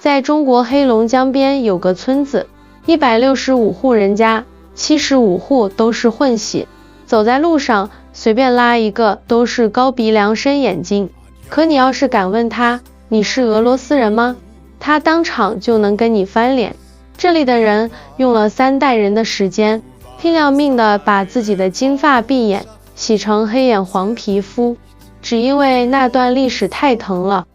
在中国黑龙江边有个村子，165户人家，75户都是混血，走在路上随便拉一个都是高鼻梁深眼睛，可你要是敢问他你是俄罗斯人吗，他当场就能跟你翻脸。这里的人用了3代人的时间，拼了命的把自己的金发碧眼洗成黑眼黄皮肤，只因为那段历史太疼了。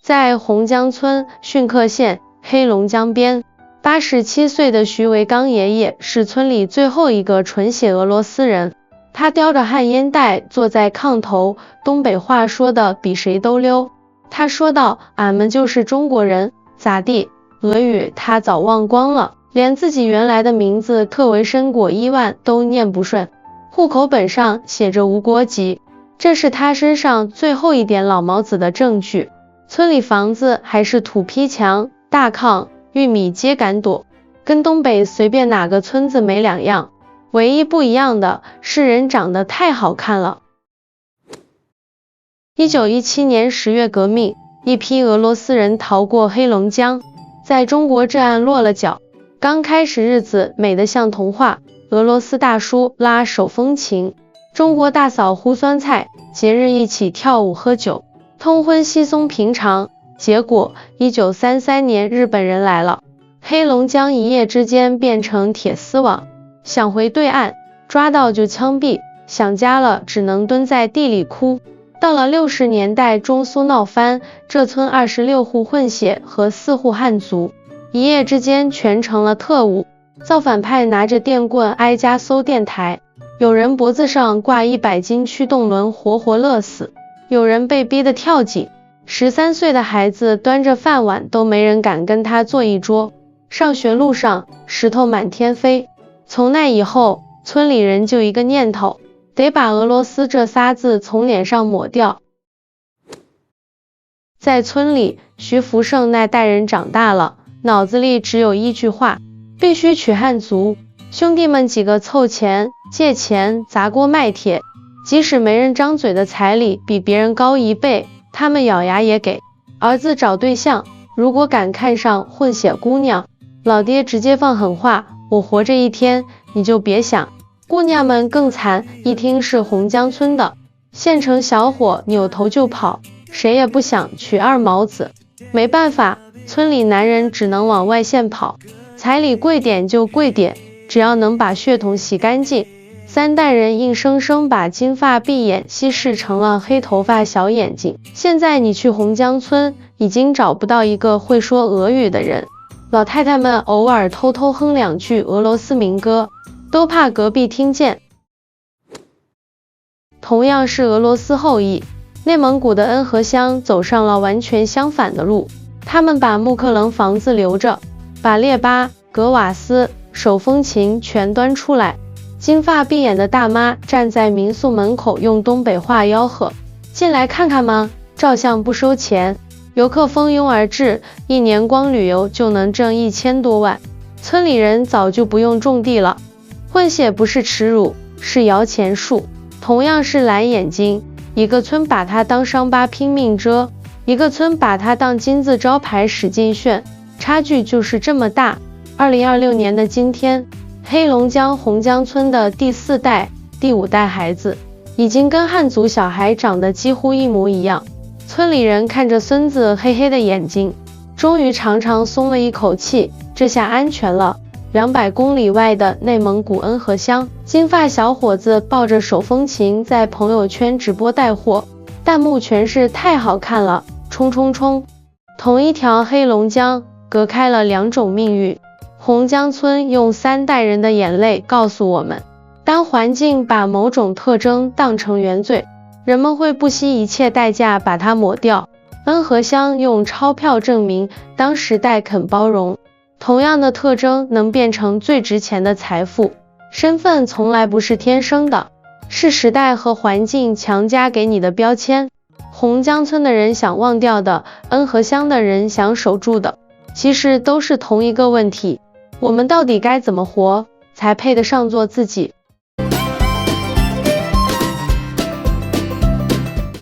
在洪江村浚克县黑龙江边，87岁的徐维刚爷爷是村里最后一个纯血俄罗斯人。他叼着旱烟袋坐在炕头，东北话说的比谁都溜。他说道：“俺们就是中国人，咋地？”俄语他早忘光了，连自己原来的名字特维申果伊万都念不顺，户口本上写着无国籍，这是他身上最后一点老毛子的证据。村里房子还是土坯墙、大炕、玉米秸秆垛，跟东北随便哪个村子没两样，唯一不一样的是人长得太好看了。1917年10月革命，一批俄罗斯人逃过黑龙江，在中国这岸落了脚。刚开始日子美得像童话，俄罗斯大叔拉手风琴，中国大嫂烀酸菜，节日一起跳舞喝酒，通婚稀松平常。结果1933年日本人来了，黑龙江一夜之间变成铁丝网，想回对岸抓到就枪毙，想家了只能蹲在地里哭。到了60年代，中苏闹翻，这村26户混血和4户汉族，一夜之间全成了特务。造反派拿着电棍挨家搜电台，有人脖子上挂100斤驱动轮活活勒死，有人被逼得跳井。13岁的孩子端着饭碗都没人敢跟他坐一桌。上学路上石头满天飞。从那以后，村里人就一个念头，得把俄罗斯这仨字从脸上抹掉。在村里，徐福胜那代人长大了，脑子里只有一句话，必须娶汉族。兄弟们几个凑钱借钱砸锅卖铁，即使没人张嘴的彩礼比别人高1倍，他们咬牙也给。儿子找对象，如果敢看上混血姑娘，老爹直接放狠话，我活着一天你就别想。姑娘们更惨，一听是洪江村的，县城小伙扭头就跑，谁也不想娶二毛子。没办法，村里男人只能往外县跑，彩礼贵点就贵点，只要能把血统洗干净。3代人硬生生把金发碧眼稀释成了黑头发小眼睛。现在你去洪江村，已经找不到一个会说俄语的人，老太太们偶尔偷偷哼2句俄罗斯民歌，都怕隔壁听见。同样是俄罗斯后裔，内蒙古的恩和乡走上了完全相反的路。他们把木克棱房子留着，把列巴、格瓦斯、手风琴全端出来。金发碧眼的大妈站在民宿门口，用东北话吆喝：“进来看看吗？照相不收钱。”游客蜂拥而至，一年光旅游就能挣1000多万。村里人早就不用种地了。混血不是耻辱，是摇钱树。同样是蓝眼睛，一个村把它当伤疤拼命遮，一个村把它当金字招牌使劲炫，差距就是这么大。2026年的今天，黑龙江洪江村的第4代、第5代孩子已经跟汉族小孩长得几乎一模一样。村里人看着孙子黑黑的眼睛，终于长长松了一口气，这下安全了。200公里外的内蒙古恩和乡，金发小伙子抱着手风琴在朋友圈直播带货，弹幕全是太好看了，冲冲冲！同一条黑龙江隔开了2种命运。洪江村用3代人的眼泪告诉我们，当环境把某种特征当成原罪，人们会不惜一切代价把它抹掉。恩和乡用钞票证明，当时代肯包容。同样的特征能变成最值钱的财富。身份从来不是天生的，是时代和环境强加给你的标签。洪江村的人想忘掉的，恩和乡的人想守住的，其实都是同一个问题。我们到底该怎么活，才配得上做自己？